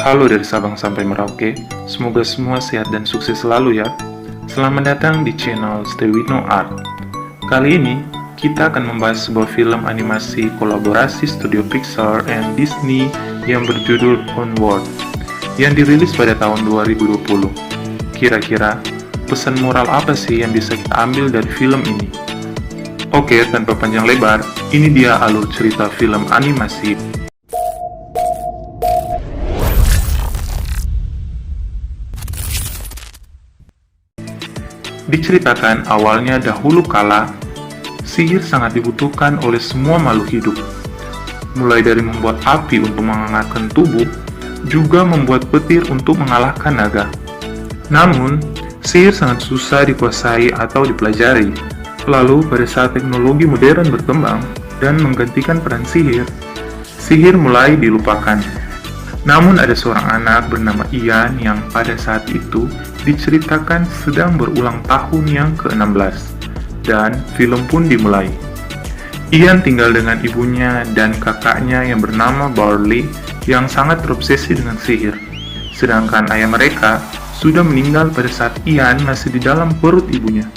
Halo dari Sabang sampai Merauke, semoga semua sehat dan sukses selalu ya. Selamat datang di channel Stewino Art. Kali ini, kita akan membahas sebuah film animasi kolaborasi studio Pixar and Disney yang berjudul Onward, yang dirilis pada tahun 2020. Kira-kira, pesan moral apa sih yang bisa kita ambil dari film ini? Oke, tanpa panjang lebar, ini dia alur cerita film animasi. Diceritakan awalnya dahulu kala, sihir sangat dibutuhkan oleh semua makhluk hidup. Mulai dari membuat api untuk menghangatkan tubuh, juga membuat petir untuk mengalahkan naga. Namun, sihir sangat susah dikuasai atau dipelajari. Lalu, pada saat teknologi modern berkembang dan menggantikan peran sihir, sihir mulai dilupakan. Namun ada seorang anak bernama Ian yang pada saat itu diceritakan sedang berulang tahun yang ke-16, dan film pun dimulai. Ian tinggal dengan ibunya dan kakaknya yang bernama Barley yang sangat terobsesi dengan sihir, sedangkan ayah mereka sudah meninggal pada saat Ian masih di dalam perut ibunya.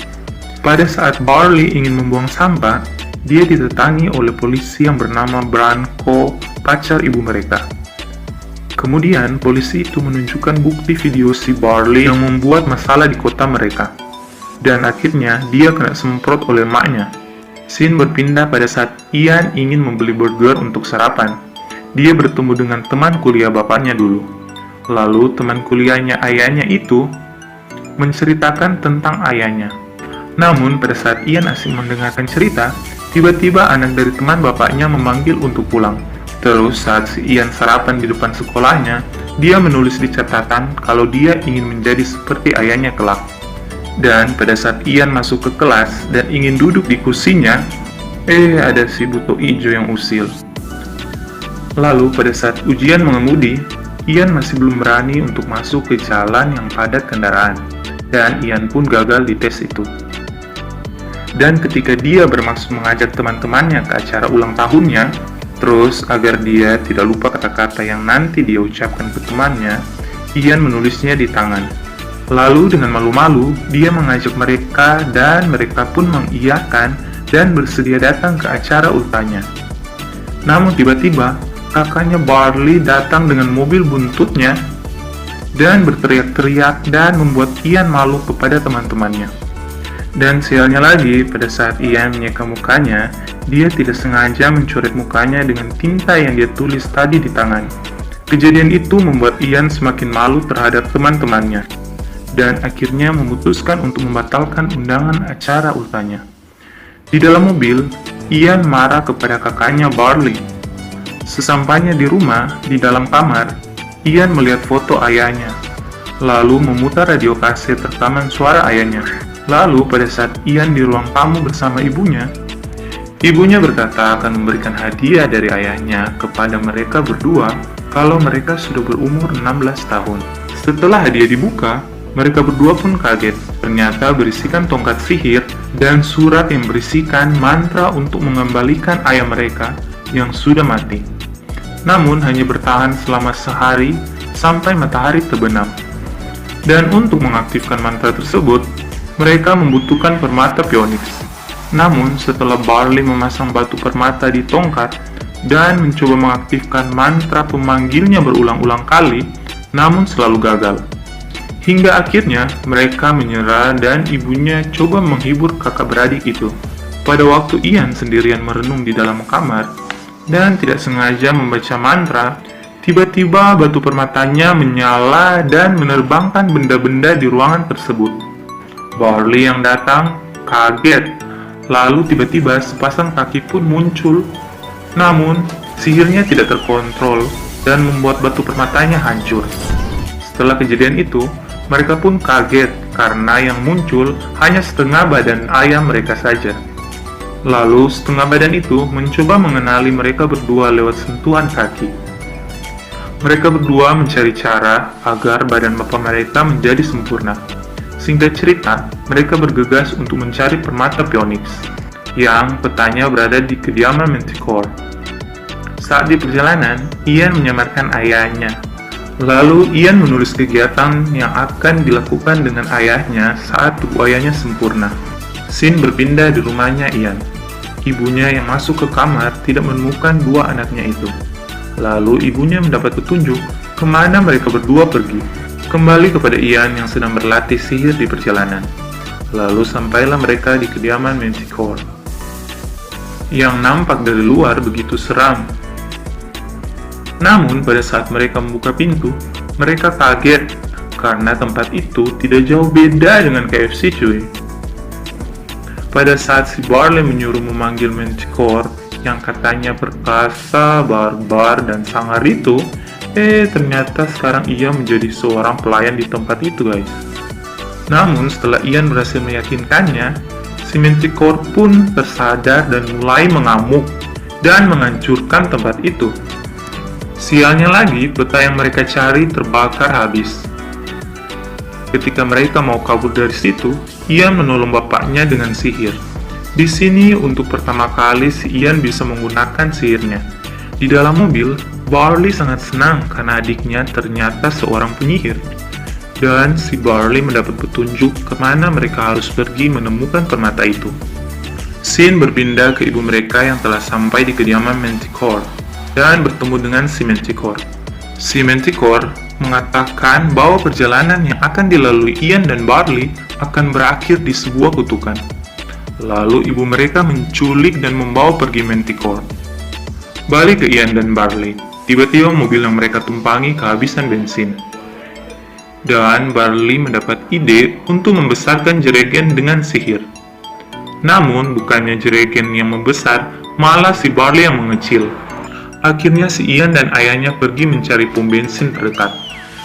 Pada saat Barley ingin membuang sampah, dia didatangi oleh polisi yang bernama Branko, pacar ibu mereka. Kemudian, polisi itu menunjukkan bukti video si Barley yang membuat masalah di kota mereka. Dan akhirnya, dia kena semprot oleh maknya. Scene berpindah pada saat Ian ingin membeli burger untuk sarapan. Dia bertemu dengan teman kuliah bapaknya dulu. Lalu, teman kuliahnya ayahnya itu menceritakan tentang ayahnya. Namun, pada saat Ian asik mendengarkan cerita, tiba-tiba anak dari teman bapaknya memanggil untuk pulang. Terus saat si Ian sarapan di depan sekolahnya, dia menulis di catatan kalau dia ingin menjadi seperti ayahnya kelak. Dan pada saat Ian masuk ke kelas dan ingin duduk di kursinya, ada si buto ijo yang usil. Lalu pada saat ujian mengemudi, Ian masih belum berani untuk masuk ke jalan yang padat kendaraan, dan Ian pun gagal di tes itu. Dan ketika dia bermaksud mengajak teman-temannya ke acara ulang tahunnya, terus, agar dia tidak lupa kata-kata yang nanti dia ucapkan ke temannya, Ian menulisnya di tangan. Lalu dengan malu-malu, dia mengajak mereka dan mereka pun mengiyakan dan bersedia datang ke acara ultahnya. Namun tiba-tiba, kakaknya Barley datang dengan mobil buntutnya dan berteriak-teriak dan membuat Ian malu kepada teman-temannya. Dan sialnya lagi, pada saat Ian menyeka mukanya, dia tidak sengaja mencoret mukanya dengan tinta yang dia tulis tadi di tangan. Kejadian itu membuat Ian semakin malu terhadap teman-temannya, dan akhirnya memutuskan untuk membatalkan undangan acara ultahnya. Di dalam mobil, Ian marah kepada kakaknya Barley. Sesampainya di rumah, di dalam kamar, Ian melihat foto ayahnya, lalu memutar radio kaset rekaman suara ayahnya. Lalu pada saat Ian di ruang tamu bersama ibunya berkata akan memberikan hadiah dari ayahnya kepada mereka berdua kalau mereka sudah berumur 16 tahun. Setelah hadiah dibuka, mereka berdua pun kaget. Ternyata berisikan tongkat sihir dan surat yang berisikan mantra untuk mengembalikan ayah mereka yang sudah mati. Namun hanya bertahan selama sehari sampai matahari terbenam. Dan untuk mengaktifkan mantra tersebut, mereka membutuhkan permata Phoenix. Namun, setelah Barley memasang batu permata di tongkat dan mencoba mengaktifkan mantra pemanggilnya berulang-ulang kali, namun selalu gagal. Hingga akhirnya, mereka menyerah dan ibunya coba menghibur kakak beradik itu. Pada waktu Ian sendirian merenung di dalam kamar dan tidak sengaja membaca mantra, tiba-tiba batu permatanya menyala dan menerbangkan benda-benda di ruangan tersebut. Barley yang datang kaget, lalu tiba-tiba sepasang kaki pun muncul. Namun, sihirnya tidak terkontrol dan membuat batu permatanya hancur. Setelah kejadian itu, mereka pun kaget karena yang muncul hanya setengah badan ayah mereka saja. Lalu, setengah badan itu mencoba mengenali mereka berdua lewat sentuhan kaki. Mereka berdua mencari cara agar badan bapak mereka menjadi sempurna. Singkat cerita, mereka bergegas untuk mencari permata Phoenix, yang petanya berada di kediaman Manticore. Saat di perjalanan, Ian menyamarkan ayahnya, Lalu Ian menulis kegiatan yang akan dilakukan dengan ayahnya saat tubuh ayahnya sempurna. Scene berpindah di rumahnya Ian. Ibunya yang masuk ke kamar tidak menemukan dua anaknya itu. Lalu ibunya mendapat petunjuk kemana mereka berdua pergi. Kembali kepada Ian yang sedang berlatih sihir di perjalanan. Lalu sampailah mereka di kediaman Manticore, yang nampak dari luar begitu seram. Namun pada saat mereka membuka pintu, mereka kaget karena tempat itu tidak jauh beda dengan KFC cuy. Pada saat si Barley menyuruh memanggil Manticore yang katanya perkasa, barbar, dan sangar itu, ternyata sekarang ia menjadi seorang pelayan di tempat itu guys. Namun setelah Ian berhasil meyakinkannya, si Manticore pun tersadar dan mulai mengamuk dan menghancurkan tempat itu. Sialnya lagi, peta yang mereka cari terbakar habis. Ketika mereka mau kabur dari situ, Ian menolong bapaknya dengan sihir. Di sini untuk pertama kali si Ian bisa menggunakan sihirnya. Di dalam mobil, Barley sangat senang karena adiknya ternyata seorang penyihir. Dan si Barley mendapat petunjuk kemana mereka harus pergi menemukan permata itu. Scene berpindah ke ibu mereka yang telah sampai di kediaman Manticore dan bertemu dengan si Manticore. Si Manticore mengatakan bahwa perjalanan yang akan dilalui Ian dan Barley akan berakhir di sebuah kutukan. Lalu ibu mereka menculik dan membawa pergi Manticore. Balik ke Ian dan Barley, tiba-tiba mobil yang mereka tumpangi kehabisan bensin. Dan Barley mendapat ide untuk membesarkan jerigen dengan sihir. Namun bukannya jerigen yang membesar, malah si Barley yang mengecil. Akhirnya si Ian dan ayahnya pergi mencari pom bensin terdekat.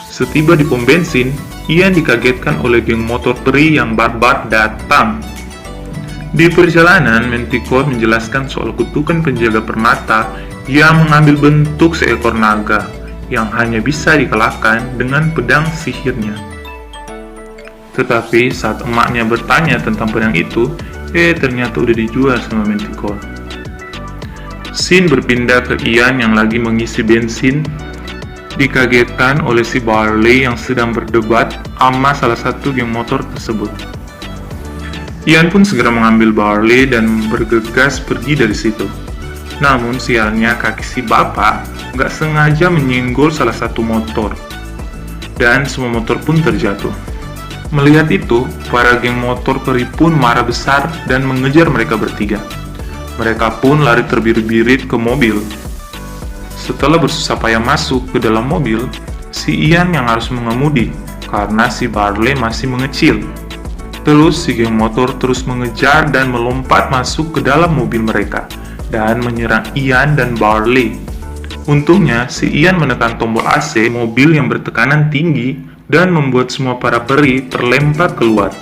Setiba di pom bensin, Ian dikagetkan oleh geng motor peri yang barbar datang. Di perjalanan, Manticore menjelaskan soal kutukan penjaga permata yang mengambil bentuk seekor naga yang hanya bisa dikalahkan dengan pedang sihirnya. Tetapi saat emaknya bertanya tentang pedang itu, ternyata udah dijual sama Manticore. Scene berpindah ke Ian yang lagi mengisi bensin, dikagetkan oleh si Barley yang sedang berdebat sama salah satu geng motor tersebut. Ian pun segera mengambil Barley dan bergegas pergi dari situ. Namun sialnya kaki si bapak nggak sengaja menyenggol salah satu motor, dan semua motor pun terjatuh. Melihat itu, para geng motor peri pun marah besar dan mengejar mereka bertiga. Mereka pun lari terbirit-birit ke mobil. Setelah bersusah payah masuk ke dalam mobil, si Ian yang harus mengemudi karena si Barley masih mengecil. Terus si geng motor terus mengejar dan melompat masuk ke dalam mobil mereka dan menyerang Ian dan Barley. Untungnya si Ian menekan tombol AC mobil yang bertekanan tinggi dan membuat semua para peri terlempar keluar.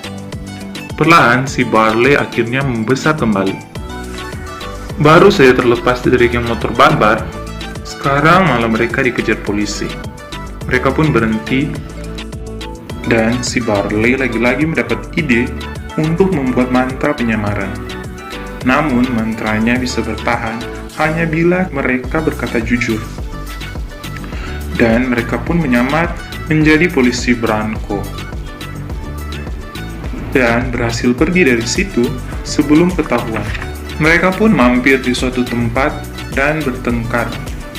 Perlahan si Barley akhirnya membesar kembali. Baru saja terlepas dari geng motor barbar, sekarang malah mereka dikejar polisi. Mereka pun berhenti, dan si Barley lagi-lagi mendapat ide untuk membuat mantra penyamaran. Namun mantranya bisa bertahan hanya bila mereka berkata jujur. Dan mereka pun menyamar menjadi polisi Branco. Dan berhasil pergi dari situ sebelum ketahuan. Mereka pun mampir di suatu tempat dan bertengkar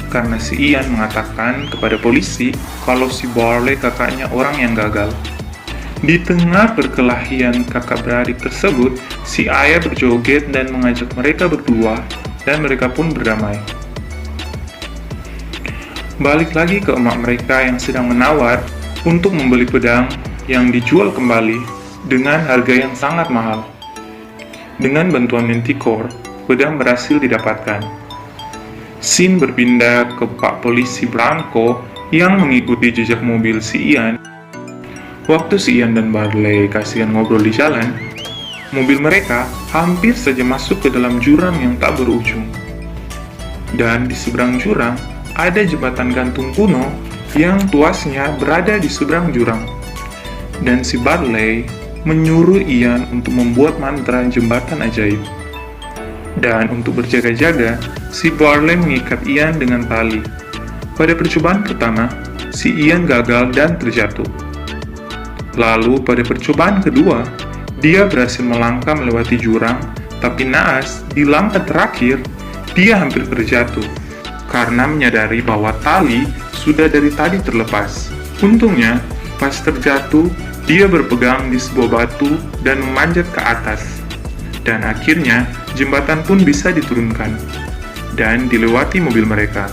karena si Ian mengatakan kepada polisi kalau si Barley kakaknya orang yang gagal. Di tengah perkelahian kakak beradik tersebut, si ayah berjoget dan mengajak mereka berdua dan mereka pun berdamai. Balik lagi ke emak mereka yang sedang menawar untuk membeli pedang yang dijual kembali dengan harga yang sangat mahal. Dengan bantuan Manticore, pedang berhasil didapatkan. Scene berpindah ke Pak Polisi Branco yang mengikuti jejak mobil si Ian. Waktu si Ian dan Barley kasihan ngobrol di jalan, mobil mereka hampir saja masuk ke dalam jurang yang tak berujung. Dan di seberang jurang, ada jembatan gantung kuno yang tuasnya berada di seberang jurang. Dan si Barley menyuruh Ian untuk membuat mantra jembatan ajaib. Dan untuk berjaga-jaga, si Barley mengikat Ian dengan tali. Pada percobaan pertama, si Ian gagal dan terjatuh. Lalu pada percobaan kedua, dia berhasil melangkah melewati jurang, tapi naas di langkah terakhir, dia hampir terjatuh karena menyadari bahwa tali sudah dari tadi terlepas. Untungnya, pas terjatuh, dia berpegang di sebuah batu dan memanjat ke atas. Dan akhirnya, jembatan pun bisa diturunkan dan dilewati mobil mereka.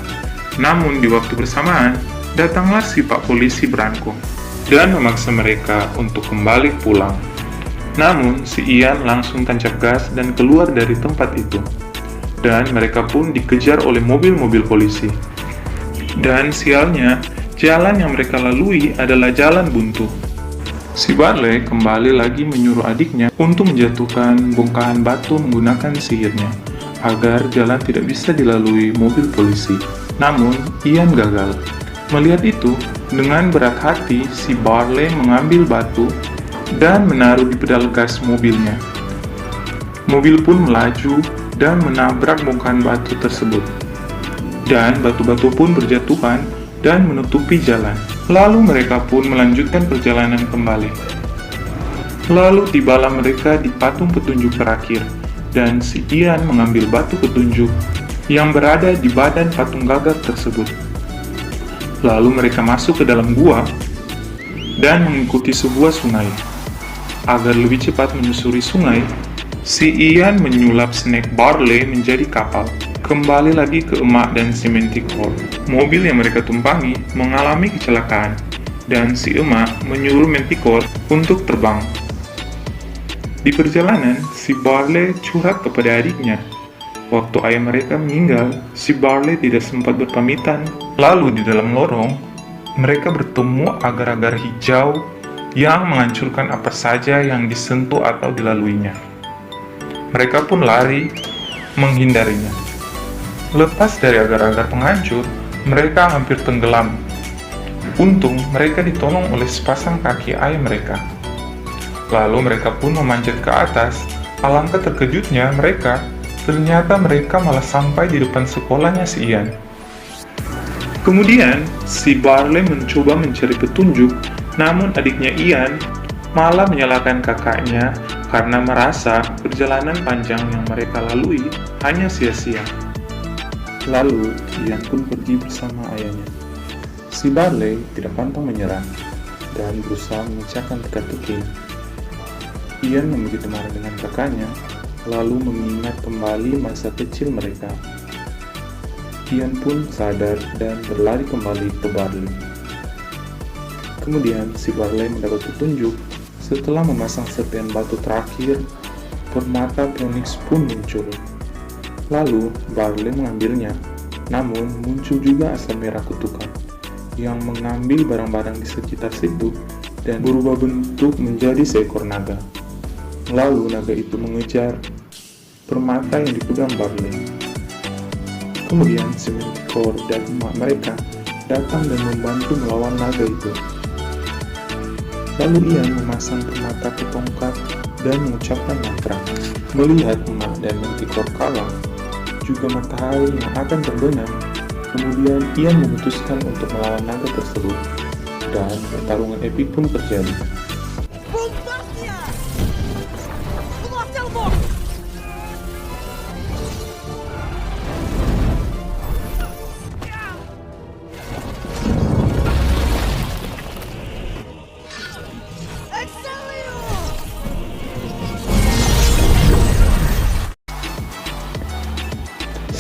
Namun di waktu bersamaan, datanglah si Pak Polisi Branko dan memaksa mereka untuk kembali pulang. Namun, si Ian langsung tancap gas dan keluar dari tempat itu. Dan mereka pun dikejar oleh mobil-mobil polisi. Dan sialnya, jalan yang mereka lalui adalah jalan buntu. Si Barley kembali lagi menyuruh adiknya untuk menjatuhkan bongkahan batu menggunakan sihirnya, agar jalan tidak bisa dilalui mobil polisi. Namun, Ian gagal. Melihat itu, dengan berat hati, si Barley mengambil batu dan menaruh di pedal gas mobilnya. Mobil pun melaju dan menabrak bongkahan batu tersebut. Dan batu-batu pun berjatuhan dan menutupi jalan. Lalu mereka pun melanjutkan perjalanan kembali. Lalu tibalah mereka di patung petunjuk terakhir, dan si Ian mengambil batu petunjuk yang berada di badan patung gagak tersebut. Lalu mereka masuk ke dalam gua dan mengikuti sebuah sungai. Agar lebih cepat menyusuri sungai, si Ian menyulap Snake Barley menjadi kapal. Kembali lagi ke Emak dan si Manticore. Mobil yang mereka tumpangi mengalami kecelakaan, dan si Emak menyuruh Manticore untuk terbang. Di perjalanan, si Barley curhat kepada adiknya. Waktu ayah mereka meninggal, si Barley tidak sempat berpamitan. Lalu di dalam lorong, mereka bertemu agar-agar hijau yang menghancurkan apa saja yang disentuh atau dilaluinya. Mereka pun lari menghindarinya. Lepas dari agar-agar penghancur, mereka hampir tenggelam. Untung mereka ditolong oleh sepasang kaki ayah mereka. Lalu mereka pun memanjat ke atas. Alangkah terkejutnya mereka, ternyata mereka malah sampai di depan sekolahnya si Ian. Kemudian, si Barley mencoba mencari petunjuk, namun adiknya Ian malah menyalahkan kakaknya karena merasa perjalanan panjang yang mereka lalui hanya sia-sia. Lalu, Ian pun pergi bersama ayahnya. Si Barley tidak pantang menyerah dan berusaha memecahkan teka-teki. Ian begitu marah dengan kakaknya, lalu mengingat kembali masa kecil mereka. Ian pun sadar dan berlari kembali ke Barley. Kemudian si Barley mendapat petunjuk. Setelah memasang serpihan batu terakhir, permata Phoenix pun muncul. Lalu Barley mengambilnya, namun muncul juga asap merah kutukan yang mengambil barang-barang di sekitar situ dan berubah bentuk menjadi seekor naga. Lalu naga itu mengejar permata yang dipegang Barley. Kemudian si Manticore dan emak mereka datang dan membantu melawan naga itu. Lalu Ian memasang permata ke tongkat dan mengucapkan mantra. Melihat emak dan Manticore kalah, juga matahari yang akan terbenam, kemudian Ian memutuskan untuk melawan naga tersebut, dan pertarungan epik pun terjadi.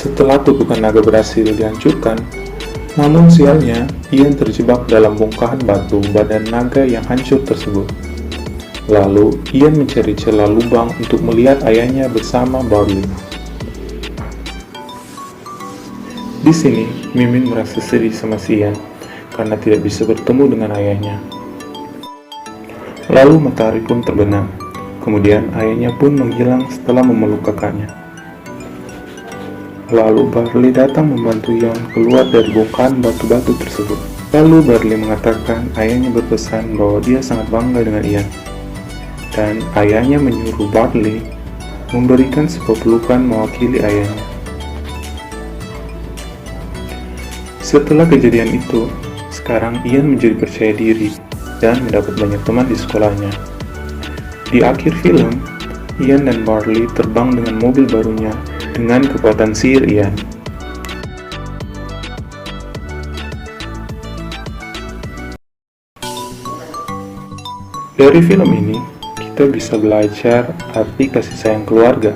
Setelah kutukan naga berhasil dihancurkan, namun sialnya, Ian terjebak dalam bongkahan batu badan naga yang hancur tersebut. Lalu, Ian mencari celah lubang untuk melihat ayahnya bersama Barley. Di sini, Mimin merasa sedih sama si Ian karena tidak bisa bertemu dengan ayahnya. Lalu matahari pun terbenam. Kemudian ayahnya pun menghilang setelah memeluk kakaknya. Lalu Barley datang membantu Ian keluar dari bongkahan batu-batu tersebut. Lalu Barley mengatakan ayahnya berpesan bahwa dia sangat bangga dengan Ian. Dan ayahnya menyuruh Barley memberikan sebuah pelukan mewakili ayahnya. Setelah kejadian itu, Sekarang Ian menjadi percaya diri dan mendapat banyak teman di sekolahnya. Di akhir film, Ian dan Marley terbang dengan mobil barunya dengan kekuatan sihir Ian. Dari film ini, kita bisa belajar arti kasih sayang keluarga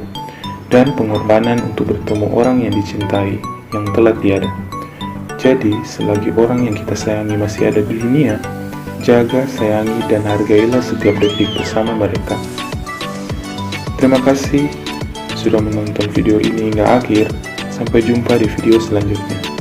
dan pengorbanan untuk bertemu orang yang dicintai yang telah tiada. Jadi, selagi orang yang kita sayangi masih ada di dunia, jaga, sayangi, dan hargailah setiap detik bersama mereka. Terima kasih sudah menonton video ini hingga akhir. Sampai jumpa di video selanjutnya.